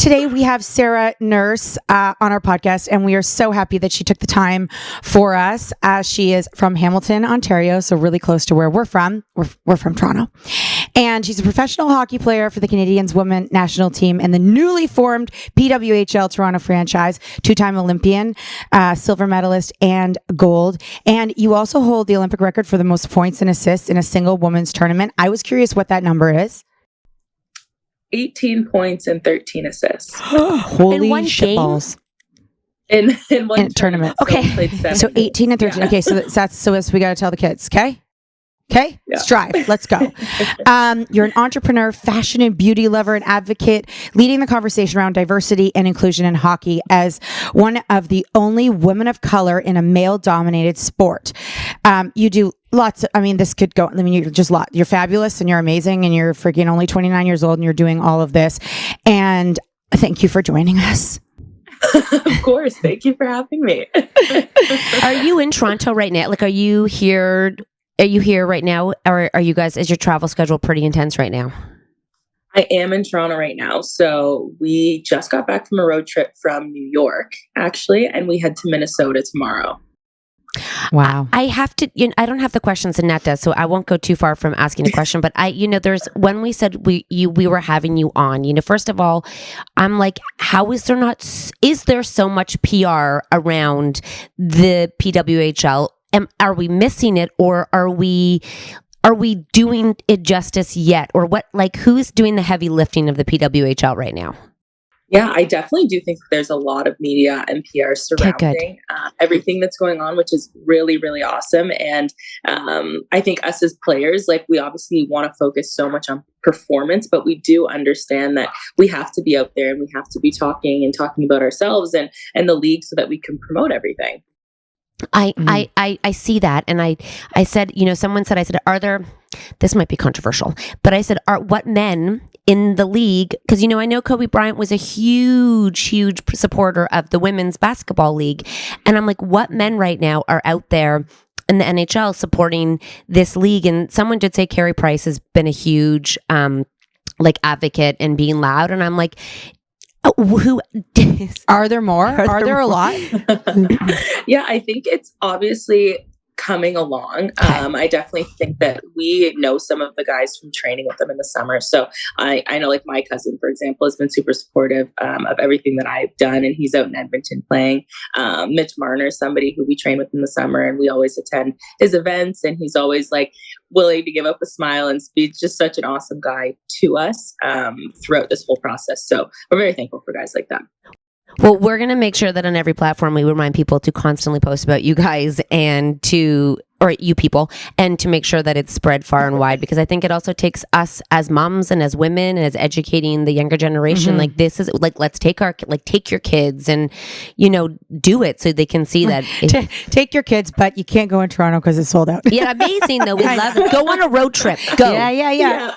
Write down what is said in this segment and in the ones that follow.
Today we have Sarah Nurse on our podcast, and we are so happy that she took the time for us, as she is from Hamilton, Ontario, so really close to where we're from. We're from Toronto. And she's a professional hockey player for the Canadians women national team and the newly formed PWHL Toronto Franchise, two-time Olympian, silver medalist, and gold. And you also hold the Olympic record for the most points and assists in a single women's tournament. I was curious what that number is. 18 points and 13 assists. Holy shitballs. In one tournament. Okay. So 18 and 13. Yeah. Okay, so that's we got to tell the kids, okay? Okay, yeah. Strive. Let's go. You're an entrepreneur, fashion and beauty lover, and advocate, leading the conversation around diversity and inclusion in hockey as one of the only women of color in a male-dominated sport. You do lots of, this could go, you're fabulous and you're amazing and you're freaking only 29 years old and you're doing all of this. And thank you for joining us. Of course. Thank you for having me. Are you in Toronto right now? Like, are you here right now? Or are you guys, is your travel schedule pretty intense right now? I am in Toronto right now. So we just got back from a road trip from New York, actually, and we head to Minnesota tomorrow. Wow. I have to, I don't have the questions Annette does, so I won't go too far from asking a question, but there's, when we said we were having you on, first of all, I'm like, is there so much PR around the PWHL? Are we missing it, or are we doing it justice yet? Or what, who's doing the heavy lifting of the PWHL right now? Yeah, I definitely do think there's a lot of media and PR surrounding everything that's going on, which is really, really awesome. And I think us as players, we obviously want to focus so much on performance, but we do understand that we have to be out there and we have to be talking about ourselves and the league so that we can promote everything. I see that. And I said, someone said, are there, this might be controversial, but I said, what men in the league, because, I know Kobe Bryant was a huge supporter of the women's basketball league. And I'm like, what men right now are out there in the NHL supporting this league? And someone did say Carey Price has been a huge, advocate and being loud. And I'm like, who are there more? Are there a lot? Yeah, I think it's obviously coming along. I definitely think that we know some of the guys from training with them in the summer. So I know, my cousin, for example, has been super supportive of everything that I've done, and he's out in Edmonton playing. Mitch Marner is somebody who we train with in the summer, and we always attend his events, and he's always willing to give up a smile and be just such an awesome guy to us throughout this whole process. So we're very thankful for guys like that. Well, we're going to make sure that on every platform we remind people to constantly post about you guys or you people, and to make sure that it's spread far and wide, because I think it also takes us as moms and as women and as educating the younger generation. Mm-hmm. This is let's take your kids and, do it so they can see that. Take your kids, but you can't go in Toronto because it's sold out. Yeah, amazing though. We love it. Go on a road trip. Go. Yeah.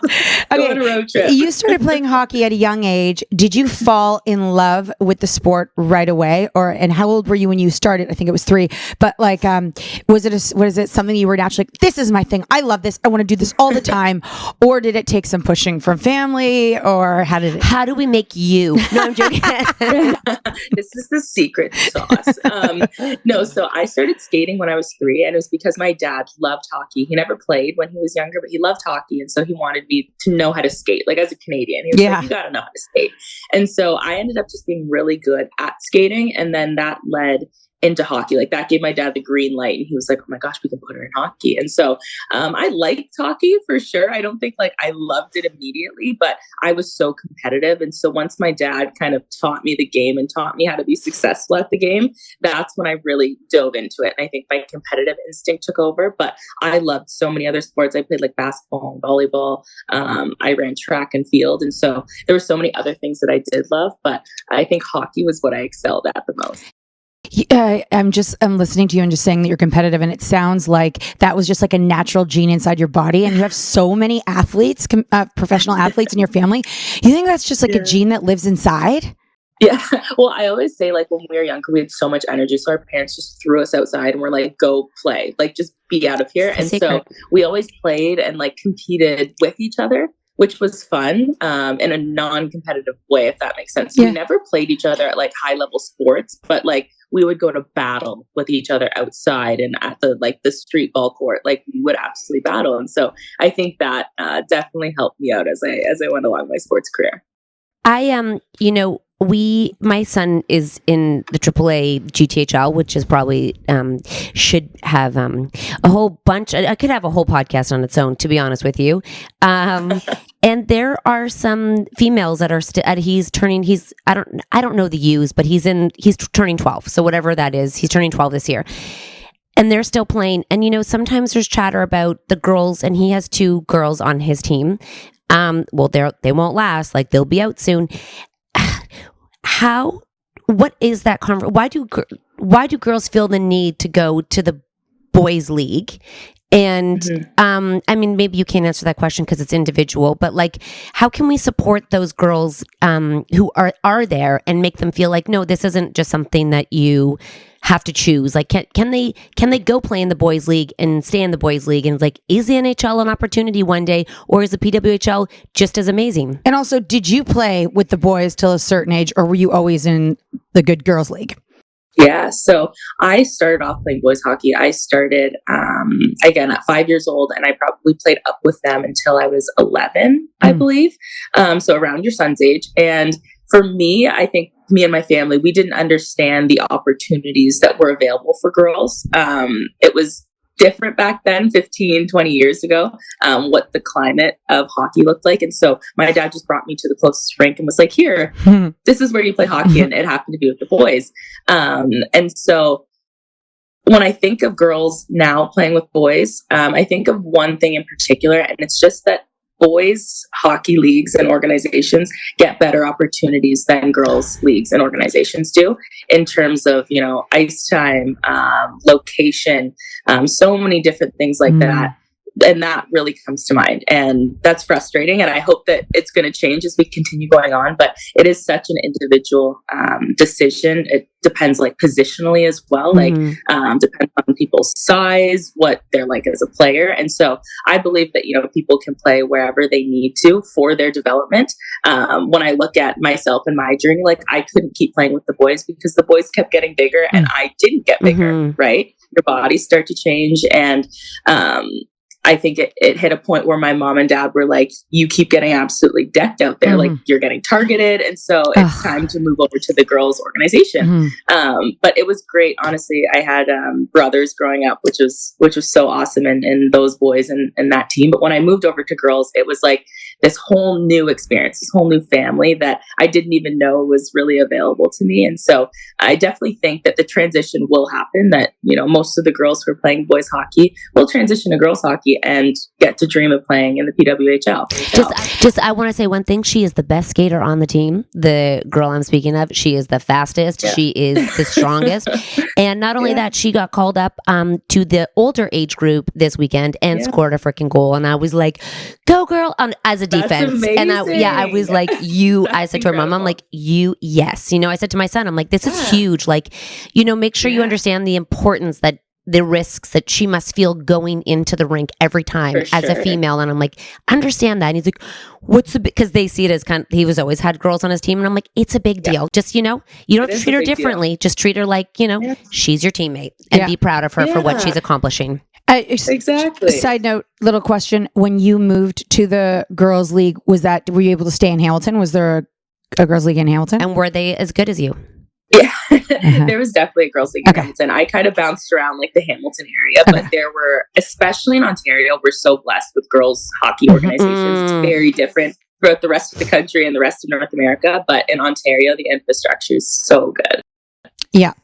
Go on a road trip. You started playing hockey at a young age. Did you fall in love with the sport right away, and how old were you when you started? I think it was 3. But was it something you were naturally, this is my thing, I love this, I want to do this all the time, or did it take some pushing from family, or how do we make you? No, I'm joking. This is the secret sauce. No, so I started skating when I was 3, and it was because my dad loved hockey. He never played when he was younger, but he loved hockey, and so he wanted me to know how to skate. As a Canadian, he was like, you gotta know how to skate. And so I ended up just being really good at skating, and then that led into hockey. That gave my dad the green light, and he was like, oh my gosh, we can put her in hockey. And so I liked hockey for sure. I don't think I loved it immediately, but I was so competitive. And so once my dad kind of taught me the game and taught me how to be successful at the game, that's when I really dove into it. And I think my competitive instinct took over, but I loved so many other sports. I played basketball and volleyball. I ran track and field. And so there were so many other things that I did love, but I think hockey was what I excelled at the most. I'm listening to you and just saying that you're competitive, and it sounds like that was just a natural gene inside your body, and you have so many athletes, professional athletes in your family. You think that's just a gene that lives inside? Yeah. Well, I always say when we were younger, we had so much energy. So our parents just threw us outside and were like, go play, just be out of here. And so we always played and competed with each other. which was fun in a non-competitive way, if that makes sense. We never played each other at like high-level sports, but like we would go to battle with each other outside and at the street ball court. Like we would absolutely battle, and so I think that definitely helped me out as I went along my sports career. My son is in the AAA GTHL, which is probably should have a whole bunch. I could have a whole podcast on its own, to be honest with you. And there are some females that are I don't know the U's, but he's turning 12. So whatever that is, he's turning 12 this year. And they're still playing. And, sometimes there's chatter about the girls, and he has 2 girls on his team. They won't last. Like they'll be out soon. What is that why do girls feel the need to go to the boys league? And I mean, maybe you can't answer that question because it's individual, but like, how can we support those girls who are there and make them feel like, no, this isn't just something that you have to choose? Like, can they go play in the boys league and stay in the boys league? And it's like, is the NHL an opportunity one day, or is the PWHL just as amazing? And also, did you play with the boys till a certain age, or were you always in the good girls league? Yeah, so I started off playing boys hockey. I started, again, at 5 years old, and I probably played up with them until I was 11, I believe. So around your son's age. And for me, I think me and my family, we didn't understand the opportunities that were available for girls. It was different back then, 15, 20 years ago, what the climate of hockey looked like. And so my dad just brought me to the closest rink and was like, here, this is where you play hockey. And it happened to be with the boys. And so when I think of girls now playing with boys, I think of one thing in particular, and it's just that boys hockey leagues and organizations get better opportunities than girls leagues and organizations do in terms of, ice time, location, so many different things like that. And that really comes to mind. And that's frustrating. And I hope that it's going to change as we continue going on. But it is such an individual decision. It depends like positionally as well. Depends on people's size, what they're like as a player. And so I believe that, people can play wherever they need to for their development. When I look at myself and my journey, like I couldn't keep playing with the boys because the boys kept getting bigger and I didn't get bigger, right? Your bodies start to change. And, I think it hit a point where my mom and dad were like, you keep getting absolutely decked out there. Like you're getting targeted. And so it's time to move over to the girls organization. But it was great. Honestly, I had brothers growing up, which was so awesome. And those boys and that team. But when I moved over to girls, it was like this whole new experience, this whole new family that I didn't even know was really available to me. And so I definitely think that the transition will happen, that, most of the girls who are playing boys hockey will transition to girls hockey and get to dream of playing in the PWHL. I want to say one thing. She is the best skater on the team. The girl I'm speaking of, she is the fastest. Yeah. She is the strongest. And not only that, she got called up to the older age group this weekend and scored a freaking goal. And I was like, go girl, as a defense. And I was like, I said to her mom, I'm like, yes. I said to my son, I'm like, this is huge. Like, make sure you understand the importance that the risks that she must feel going into the rink every time as a female. And I'm like, understand that. And he's like, because they see it as he was always had girls on his team. And I'm like, it's a big deal. Just, you don't have to treat her differently. Deal. Just treat her like, she's your teammate and be proud of her for what she's accomplishing. Exactly. Side note, little question. When you moved to the girls league, were you able to stay in Hamilton? Was there a girls league in Hamilton? And were they as good as you? Yeah, there was definitely a girls' league in Hamilton. I kind of bounced around like the Hamilton area, but there were, especially in Ontario, we're so blessed with girls' hockey organizations. It's very different throughout the rest of the country and the rest of North America, but in Ontario, the infrastructure is so good. Yeah.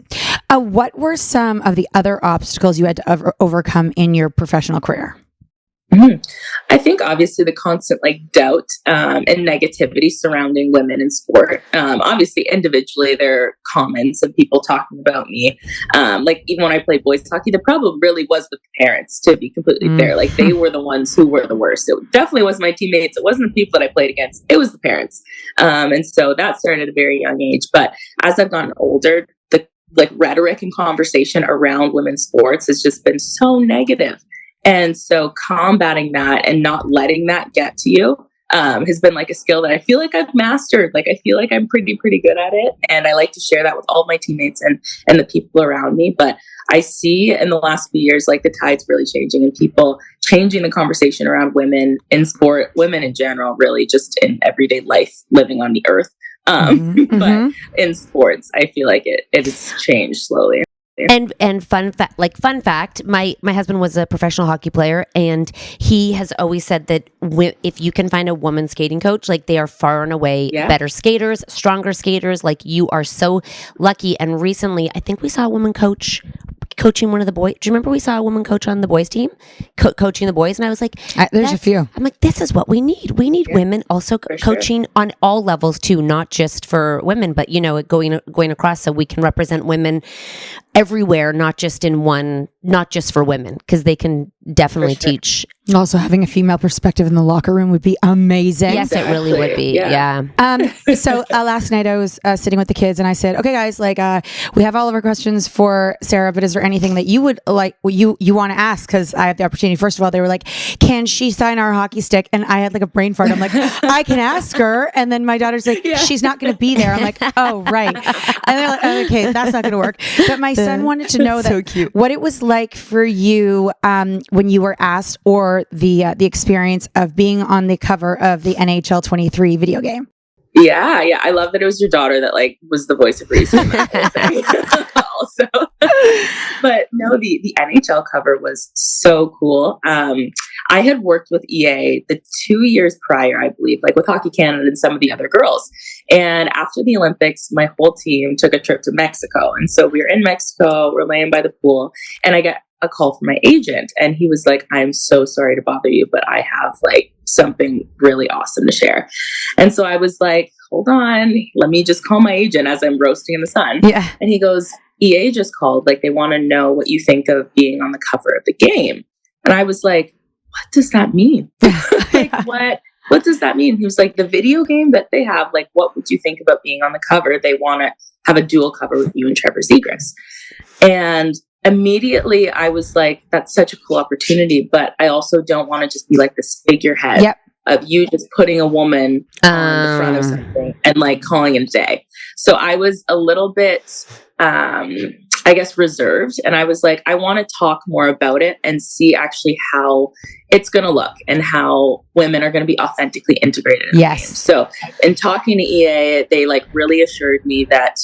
What were some of the other obstacles you had to overcome in your professional career? I think obviously the constant doubt and negativity surrounding women in sport. Obviously individually there are comments of people talking about me. Even when I played boys hockey, the problem really was with the parents, to be completely fair. They were the ones who were the worst. It definitely wasn't my teammates. It wasn't the people that I played against. It was the parents. And so that started at a very young age. But as I've gotten older, the rhetoric and conversation around women's sports has just been so negative. And so combating that and not letting that get to you has been like a skill that I feel like I've mastered. Like I feel like I'm pretty good at it, and I like to share that with all of my teammates and the people around me. But I see in the last few years, like the tide's really changing, and people changing the conversation around women in sport, women in general, really just in everyday life, living on the earth. But in sports, I feel like it has changed slowly. And fun fact, my husband was a professional hockey player, and he has always said that if you can find a woman skating coach, like they are far and away better skaters, stronger skaters. Like you are so lucky. And recently, I think we saw a woman coaching one of the boys. Do you remember we saw a woman coach on the boys team coaching the boys? And I was like, there's a few. I'm like, this is what we need. We need women also coaching on all levels too, not just for women, but going across, so we can represent women everywhere, not just for women, because they can definitely teach. Also, having a female perspective in the locker room would be amazing. Yes, it really would be. Yeah. So last night I was sitting with the kids, and I said, "Okay, guys, like we have all of our questions for Sarah, but is there anything that you would like you want to ask?" Because I had the opportunity. First of all, they were like, "Can she sign our hockey stick?" And I had like a brain fart. I'm like, "I can ask her." And then my daughter's like, "She's not going to be there." I'm like, "Oh, right." And they're like, "Okay, that's not going to work." But my son wanted to know what it was like for you when you were asked, or the experience of being on the cover of the NHL 23 video game. Yeah. I love that it was your daughter that like was the voice of reason in that whole thing. Also, but no, the NHL cover was so cool. I had worked with EA the 2 years prior, I believe, like with Hockey Canada and some of the other girls. And after the Olympics, my whole team took a trip to Mexico, and so we were in Mexico. We're laying by the pool, and I got a call from my agent, and he was like, "I'm so sorry to bother you, but I have like something really awesome to share." And so I was like, "Hold on, let me just call my agent," as I'm roasting in the sun. Yeah. And he goes, "EA just called, like they want to know what you think of being on the cover of the game." And I was like, "What does that mean?" Like, what does that mean? He was like, "The video game that they have, like, what would you think about being on the cover? They want to have a dual cover with you and Trevor Zegras." And immediately I was like, that's such a cool opportunity, but I also don't want to just be like this figurehead of you just putting a woman on the front of something and like calling it a day. So I was a little bit, I guess, reserved. And I was like, I want to talk more about it and see actually how it's going to look and how women are going to be authentically integrated in the game. So in talking to EA, they like really assured me that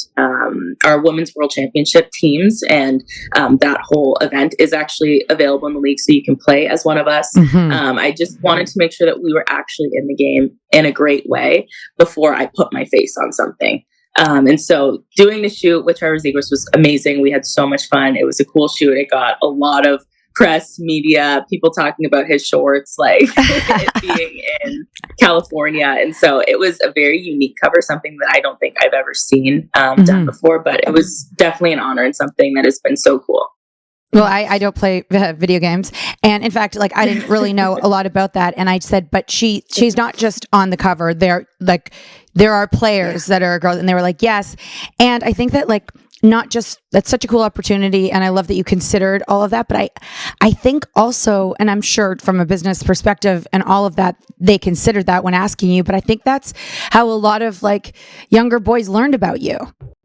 our Women's World Championship teams and that whole event is actually available in the league, so you can play as one of us. I just wanted to make sure that we were actually in the game in a great way before I put my face on something. And so doing the shoot with Trevor Zegras was amazing. We had so much fun. It was a cool shoot. It got a lot of press, media, people talking about his shorts, like it being in California. And so it was a very unique cover, something that I don't think I've ever seen done before, but it was definitely an honor and something that has been so cool. Well, I don't play video games. And in fact, like I didn't really know a lot about that. And I said, but she's not just on the cover. There are players that are girls, and they were like, yes. And I think that like, not just, that's such a cool opportunity. And I love that you considered all of that. But I think also, and I'm sure from a business perspective and all of that, they considered that when asking you. But I think that's how a lot of like younger boys learned about you.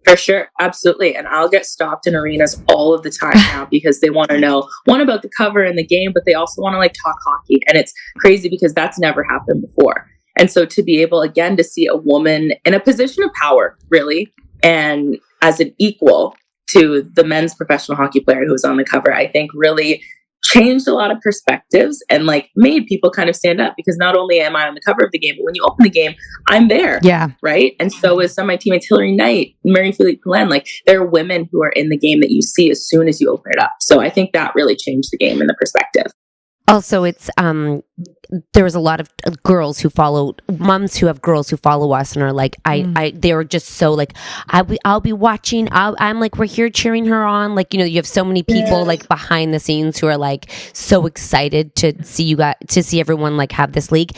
For sure. Absolutely. And I'll get stopped in arenas all of the time now because they want to know one about the cover and the game, but they also want to like talk hockey. And it's crazy because that's never happened before. And so to be able again to see a woman in a position of power, really, and as an equal to the men's professional hockey player who was on the cover, I think really changed a lot of perspectives and like made people kind of stand up, because not only am I on the cover of the game, but when you open the game, I'm there. Yeah. Right. And so is some of my teammates, Hillary Knight, Marie-Philippe Poulin, like there are women who are in the game that you see as soon as you open it up. So I think that really changed the game in the perspective. Also, it's there was a lot of girls who followed, moms who have girls who follow us and are like, they were just so like, I'll be watching. I'm like, we're here cheering her on. Like, you know, you have so many people like behind the scenes who are like so excited to see to see everyone like have this league.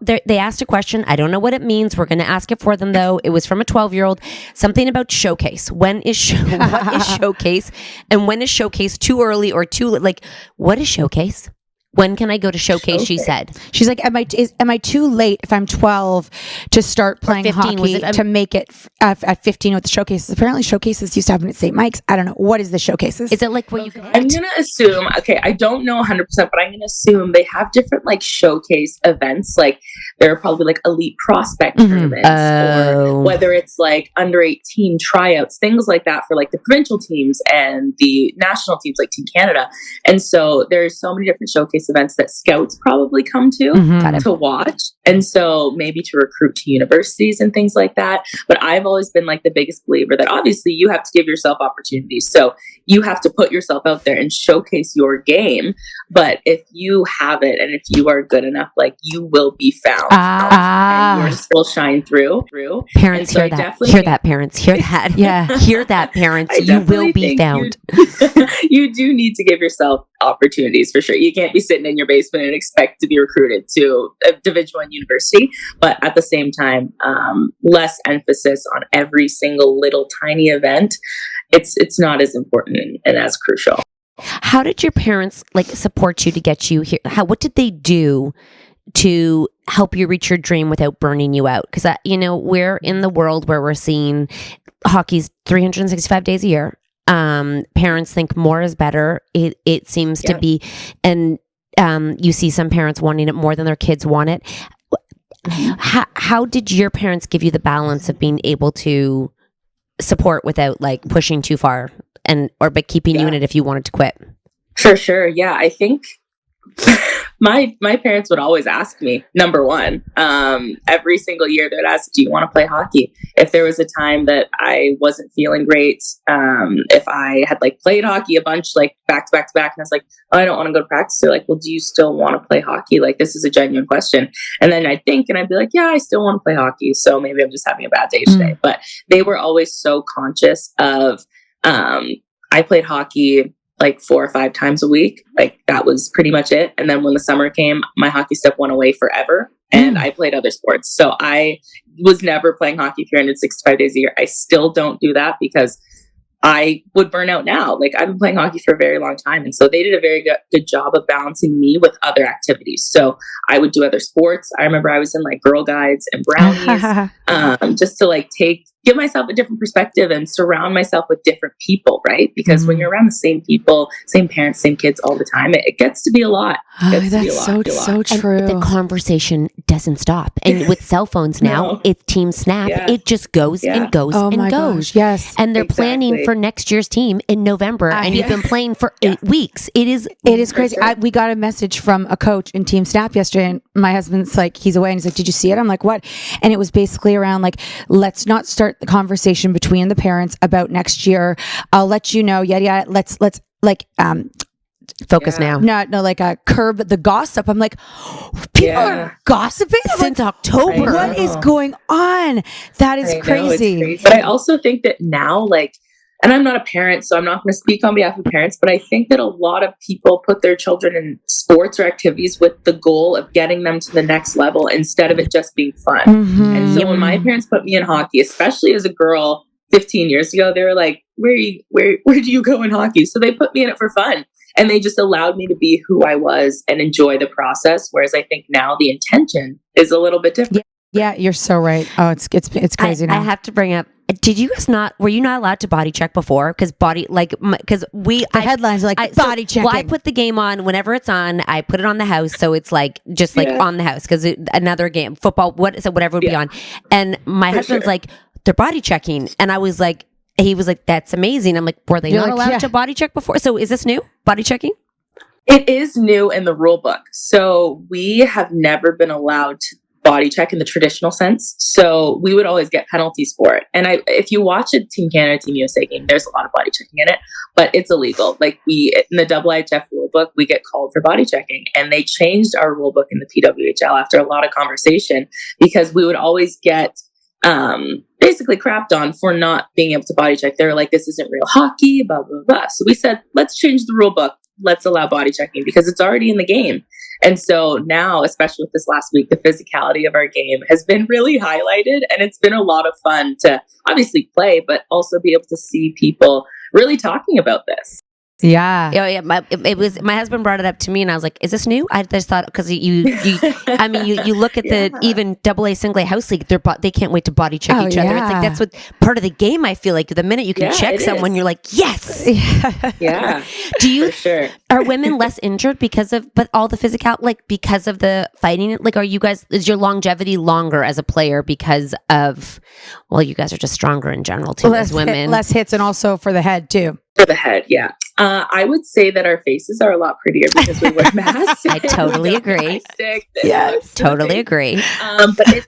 They asked a question. I don't know what it means. We're going to ask it for them though. It was from a 12-year-old. Something about showcase. What is showcase? And when is showcase too early or too like? What is showcase? When can I go to showcase? She said. She's like, am I too late if I'm 12 to start playing 15, hockey to make it at 15 with the showcases? Apparently showcases used to happen at St. Mike's. I don't know. What is the showcases? Is it like where you can I'm going to assume, okay, I don't know 100%, but I'm going to assume they have different like showcase events. Like there are probably like elite prospect tournaments or whether it's like under 18 tryouts, things like that for like the provincial teams and the national teams like Team Canada. And so there's so many different showcase events that scouts probably come to watch. And so maybe to recruit to universities and things like that. But I've always been like the biggest believer that obviously you have to give yourself opportunities. So you have to put yourself out there and showcase your game. But if you have it and if you are good enough, like you will be found and yours will shine through. Parents hear that. Hear that, parents. Hear that. Yeah. Hear that, parents. You will be found. You do need to give yourself opportunities for sure. You can't be sitting in your basement and expect to be recruited to a Division I university, but at the same time, less emphasis on every single little tiny event. It's not as important and as crucial. How did your parents like support you to get you here? What did they do to help you reach your dream without burning you out? Because we're in the world where we're seeing hockey's 365 days a year. Parents think more is better. It seems to be, and you see some parents wanting it more than their kids want it. How did your parents give you the balance of being able to support without like pushing too far but keeping you in it if you wanted to quit? For sure. Yeah. I think my parents would always ask me, number one, every single year they'd ask, do you want to play hockey? If there was a time that I wasn't feeling great, if I had like played hockey a bunch, like back to back to back, and I was like, oh, I don't want to go to practice. They're like, well, do you still want to play hockey? Like, this is a genuine question. And then I'd think, and I'd be like, yeah, I still want to play hockey. So maybe I'm just having a bad day today. But they were always so conscious of, I played hockey like 4 or 5 times a week. Like that was pretty much it. And then when the summer came, my hockey stuff went away forever and I played other sports. So I was never playing hockey 365 days a year. I still don't do that because I would burn out now. Like I've been playing hockey for a very long time. And so they did a very good job of balancing me with other activities. So I would do other sports. I remember I was in like Girl Guides and Brownies, just to like give myself a different perspective and surround myself with different people, right? Because when you're around the same people, same parents, same kids all the time, it gets to be a lot. That's so true. And the conversation doesn't stop. And with cell phones now, it's Team Snap. Yeah. It just goes and goes and goes. Yes. And they're planning for next year's team in November, and you've been playing for 8 weeks. It is crazy. We got a message from a coach in Team Snap yesterday, and my husband's like, he's away, and he's like, did you see it? I'm like, what? And it was basically around like, let's not start the conversation between the parents about next year. I'll let you know. Yeah. Let's like focus now. No, like curb the gossip. I'm like, people are gossiping since October. What is going on? That is crazy. But I also think that now, like, and I'm not a parent, so I'm not going to speak on behalf of parents, but I think that a lot of people put their children in sports or activities with the goal of getting them to the next level instead of it just being fun. And so when my parents put me in hockey, especially as a girl 15 years ago, they were like, where do you go in hockey? So they put me in it for fun. And they just allowed me to be who I was and enjoy the process. Whereas I think now the intention is a little bit different. Yeah, you're so right. Oh, it's crazy now. I have to bring up, were you not allowed to body check before? Because headlines are like body checking. Well, I put the game on whenever it's on. I put it on the house. So it's like, just like on the house. Because another game, football, whatever would be on. And my husband's like, they're body checking. And he was like, that's amazing. I'm like, were they not allowed to body check before? So is this new, body checking? It is new in the rule book. So we have never been allowed to body check in the traditional sense. So we would always get penalties for it. And if you watch a Team Canada, Team USA game, there's a lot of body checking in it, but it's illegal. Like in the IIHF rule book, we get called for body checking, and they changed our rule book in the PWHL after a lot of conversation, because we would always get basically crapped on for not being able to body check. They were like, this isn't real hockey, blah, blah, blah. So we said, let's change the rule book. Let's allow body checking because it's already in the game. And so now, especially with this last week, the physicality of our game has been really highlighted, and it's been a lot of fun to obviously play, but also be able to see people really talking about this. Yeah. Oh yeah, it was my husband brought it up to me, and I was like, "Is this new?" I just thought because I mean, you look at the even AA single A house league, they can't wait to body check each other. It's like that's what part of the game. I feel like the minute you can check someone, you're like, yes, yeah. Do you? For sure. Are women less injured because of all the physical, like because of the fighting? Like, are you guys? Is your longevity longer as a player because of? Well, you guys are just stronger in general too as women. Less hits, and also for the head too. For the head, yeah. I would say that our faces are a lot prettier because we wear masks. I totally agree. Yes, totally agree. But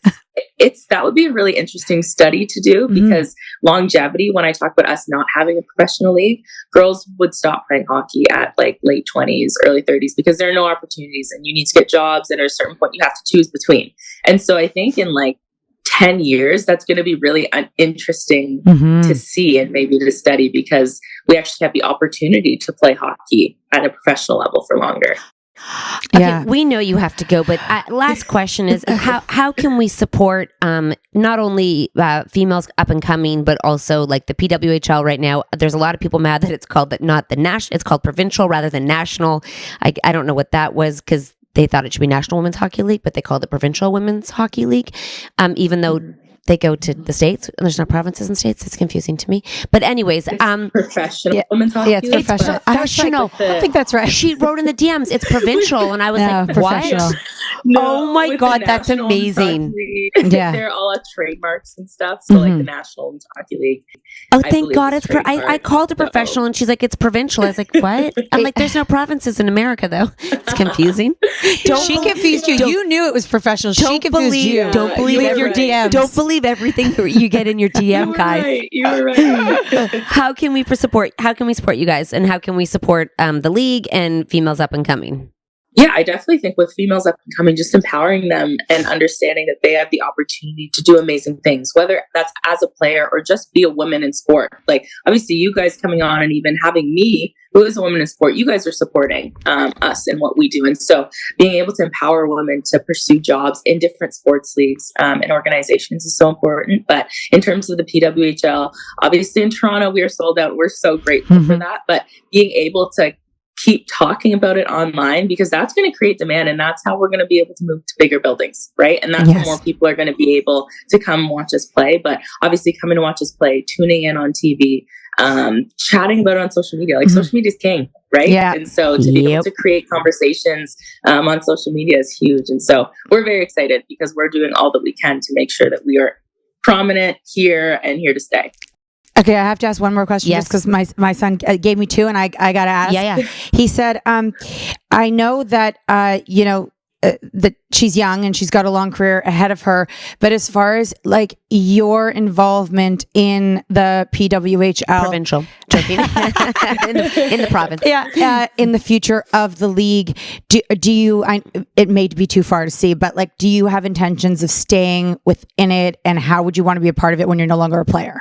it's that would be a really interesting study to do because longevity, when I talk about us not having a professional league, girls would stop playing hockey at like late 20s, early 30s because there are no opportunities and you need to get jobs, and at a certain point you have to choose between. And so I think in like 10 years, that's going to be really interesting to see and maybe to study because we actually have the opportunity to play hockey at a professional level for longer. Okay, we know you have to go, but last question is how can we support not only females up and coming, but also like the PWHL right now? There's a lot of people mad that it's called it's called provincial rather than national. I don't know what that was because they thought it should be National Women's Hockey League, but they called it Provincial Women's Hockey League, even though they go to the states. And there's no provinces and states. It's confusing to me. But anyways, professional women's hockey. Yeah, it's professional. Professional. I don't think that's right. She wrote in the DMs, it's provincial, and I was like, what? No, oh my God, that's amazing. Yeah, they're all trademarks and stuff. So like the National Women's Hockey League. Oh, thank God it's I called it professional, and she's like, it's provincial. I was like, what? I'm like, there's no provinces in America, though. It's confusing. She confused you. You knew it was professional. She confused you. Don't believe your DMs. Don't believe everything you get in your DM, guys. You were right. How can we support you guys, and how can we support the league and females up and coming? Yeah, I definitely think with females up and coming, just empowering them and understanding that they have the opportunity to do amazing things, whether that's as a player or just be a woman in sport. Like, obviously, you guys coming on and even having me, who is a woman in sport, you guys are supporting us in what we do. And so being able to empower women to pursue jobs in different sports leagues and organizations is so important. But in terms of the PWHL, obviously in Toronto, we are sold out. We're so grateful for that. But being able to keep talking about it online, because that's going to create demand, and that's how we're going to be able to move to bigger buildings, right? And that's how more people are going to be able to come watch us play. But obviously coming to watch us play, tuning in on TV, chatting about it on social media. Like social media is king, right? Yeah. And so to be able to create conversations on social media is huge. And so we're very excited because we're doing all that we can to make sure that we are prominent here and here to stay. Okay, I have to ask one more question just because my son gave me two, and I got to ask. Yeah. He said, I know that, that she's young and she's got a long career ahead of her, but as far as like your involvement in the PWHL provincial in the province, in the future of the league, do you? It may be too far to see, but like, do you have intentions of staying within it, and how would you want to be a part of it when you're no longer a player?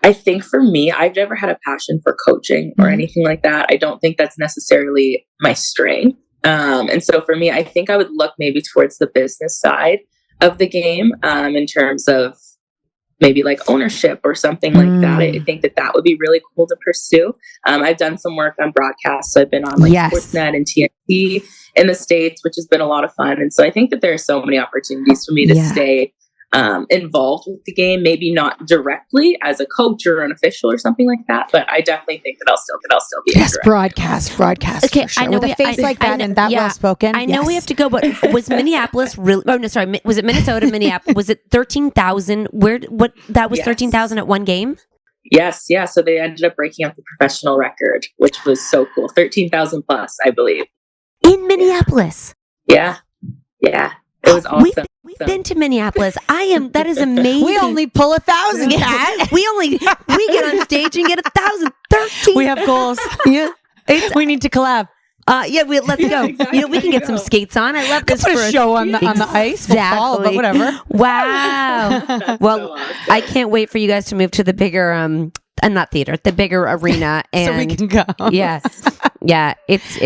I think for me, I've never had a passion for coaching or anything like that. I don't think that's necessarily my strength. And so for me, I think I would look maybe towards the business side of the game in terms of maybe like ownership or something like that. I think that would be really cool to pursue. I've done some work on broadcast. So I've been on like Sportsnet and TNT in the States, which has been a lot of fun. And so I think that there are so many opportunities for me to stay involved with the game, maybe not directly as a coach or an official or something like that, but I definitely think that I'll still be broadcast. Okay, for sure. I know with a face like that and that well spoken. I know we have to go, but was Minneapolis really? Oh no, sorry. Was it Minnesota? Minneapolis? Was it 13,000? What? That was 13,000 at one game. Yes, yeah. So they ended up breaking up the professional record, which was so cool. 13,000 plus, I believe, in Minneapolis. Yeah. It was awesome. We've been to Minneapolis. That is amazing. We only pull 1,000, Kat. we get on stage and get 1,000. 13. We have goals. We need to collab. Let's go. Exactly. We can get some skates on. I love this. Put a show on the ice. Exactly. Fall, but whatever. Wow. Well, so awesome. I can't wait for you guys to move to the bigger, not theater, the bigger arena, and so we can go. Yes. Yeah, it's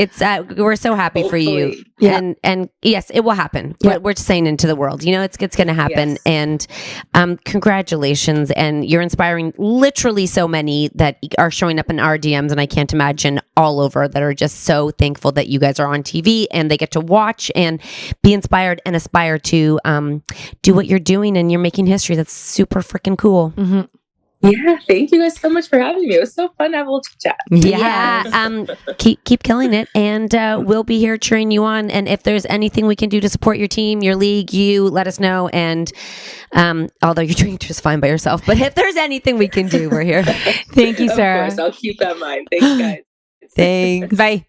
we're so happy for you. Hopefully. Yeah. And yes, it will happen. Yeah. We're just saying into the world, it's going to happen. Yes. And congratulations. And you're inspiring literally so many that are showing up in our DMs. And I can't imagine all over that are just so thankful that you guys are on TV and they get to watch and be inspired and aspire to do what you're doing, and you're making history. That's super freaking cool. Mm-hmm. Yeah, thank you guys so much for having me. It was so fun to have a little chat. Yeah. Keep killing it, and we'll be here cheering you on. And if there's anything we can do to support your team, your league, let us know. And although you're doing just fine by yourself, but if there's anything we can do, we're here. Thank you, Sarah. Of course, I'll keep that in mind. Thanks, guys. Thanks. Bye.